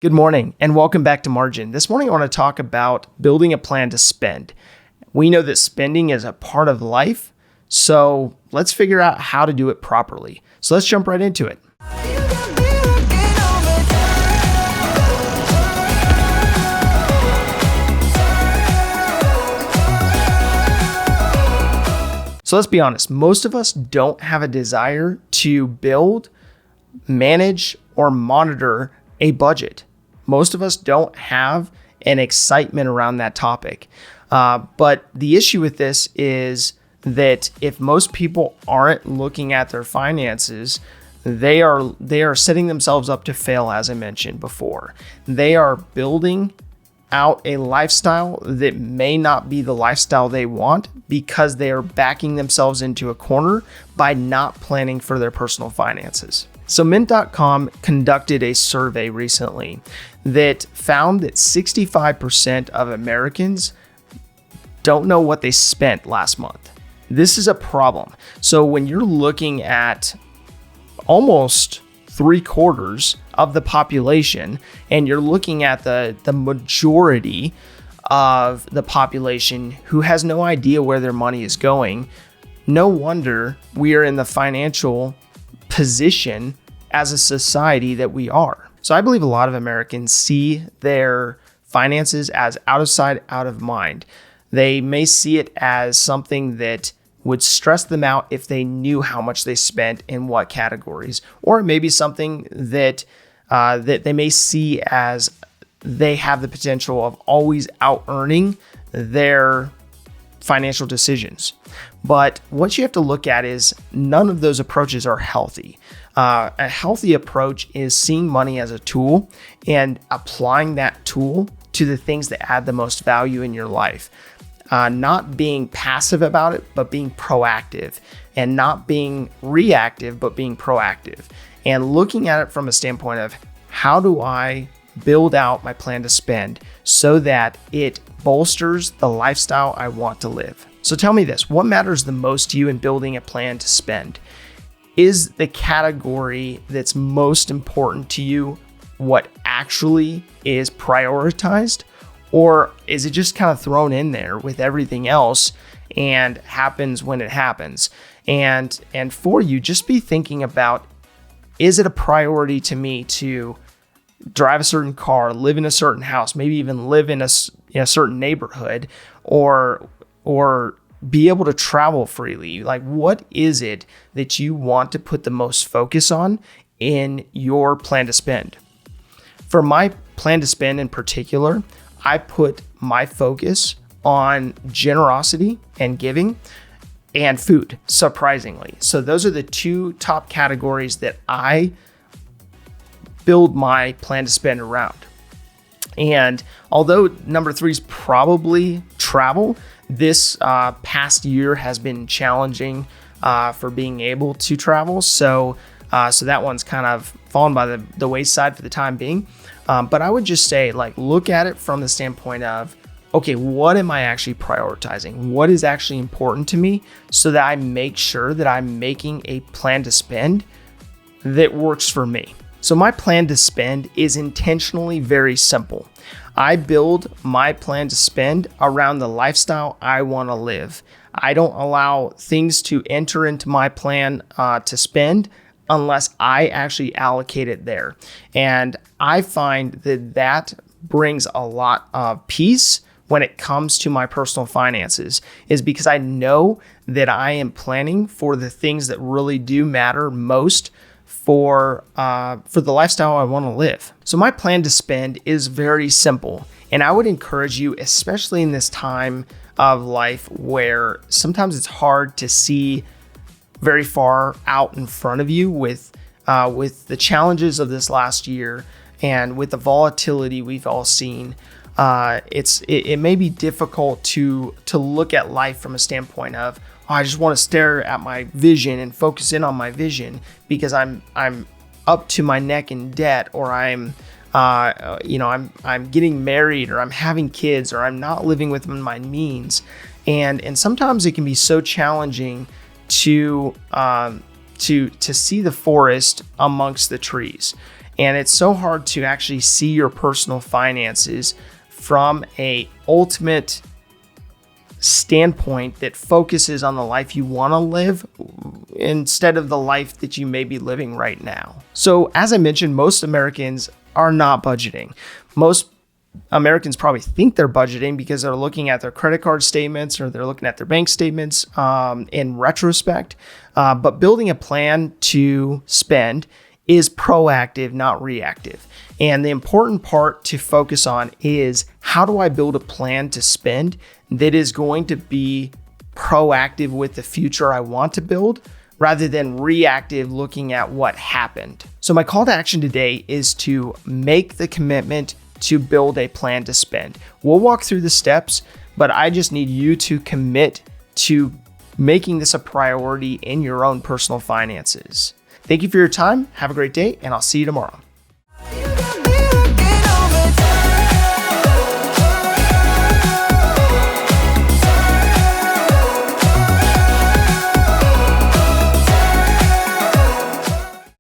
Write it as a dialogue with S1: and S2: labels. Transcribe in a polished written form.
S1: Good morning and welcome back to Margin. This morning I want to talk about building a plan to spend. We know that spending is a part of life, so let's figure out how to do it properly. So let's jump right into it. So let's be honest, most of us don't have a desire to build, manage, or monitor a budget. Most of us don't have an excitement around that topic. But the issue with this is that if most people aren't looking at their finances, they are setting themselves up to fail, as I mentioned before. They are building out a lifestyle that may not be the lifestyle they want because they are backing themselves into a corner by not planning for their personal finances. So Mint.com conducted a survey recently that found that 65% of Americans don't know what they spent last month. This is a problem. So when you're looking at almost 3/4 of the population and you're looking at the majority of the population who has no idea where their money is going, no wonder we are in the financial position as a society that we are. So I believe a lot of Americans see their finances as out of sight, out of mind. They may see it as something that would stress them out if they knew how much they spent in what categories, or maybe something that that they may see as they have the potential of always out earning their financial decisions. But what you have to look at is none of those approaches are healthy. A healthy approach is seeing money as a tool and applying that tool to the things that add the most value in your life. Not being passive about it, but being proactive, and not being reactive, but being proactive, and looking at it from a standpoint of how do I build out my plan to spend so that it bolsters the lifestyle I want to live. So tell me this, what matters the most to you in building a plan to spend? Is the category that's most important to you what actually is prioritized? Or is it just kind of thrown in there with everything else and happens when it happens? And for you, just be thinking about, is it a priority to me to drive a certain car, live in a certain house, maybe even live in a certain neighborhood, or be able to travel freely? Like, what is it that you want to put the most focus on in your plan to spend? For my plan to spend in particular, I put my focus on generosity and giving and food, surprisingly. So those are the two top categories that I build my plan to spend around. And although number 3 is probably travel, this past year has been challenging for being able to travel. So that one's kind of fallen by the wayside for the time being. But I would just say, look at it from the standpoint of, okay, what am I actually prioritizing? What is actually important to me so that I make sure that I'm making a plan to spend that works for me. So my plan to spend is intentionally very simple. I build my plan to spend around the lifestyle I want to live. I don't allow things to enter into my plan to spend unless I actually allocate it there. And I find that brings a lot of peace when it comes to my personal finances, is because I know that I am planning for the things that really do matter most for the lifestyle I want to live. So my plan to spend is very simple. And I would encourage you, especially in this time of life where sometimes it's hard to see very far out in front of you with the challenges of this last year and with the volatility we've all seen. It may be difficult to look at life from a standpoint of, I just want to stare at my vision and focus in on my vision because I'm up to my neck in debt, or I'm getting married, or I'm having kids, or I'm not living within my means. And sometimes it can be so challenging to see the forest amongst the trees. And it's so hard to actually see your personal finances from a ultimate standpoint that focuses on the life you want to live instead of the life that you may be living right now. So as I mentioned, most Americans are not budgeting. Most Americans probably think they're budgeting because they're looking at their credit card statements or they're looking at their bank statements in retrospect. But building a plan to spend is proactive, not reactive. And the important part to focus on is, how do I build a plan to spend that is going to be proactive with the future I want to build, rather than reactive looking at what happened? So my call to action today is to make the commitment to build a plan to spend. We'll walk through the steps, but I just need you to commit to making this a priority in your own personal finances. Thank you for your time. Have a great day, and I'll see you tomorrow.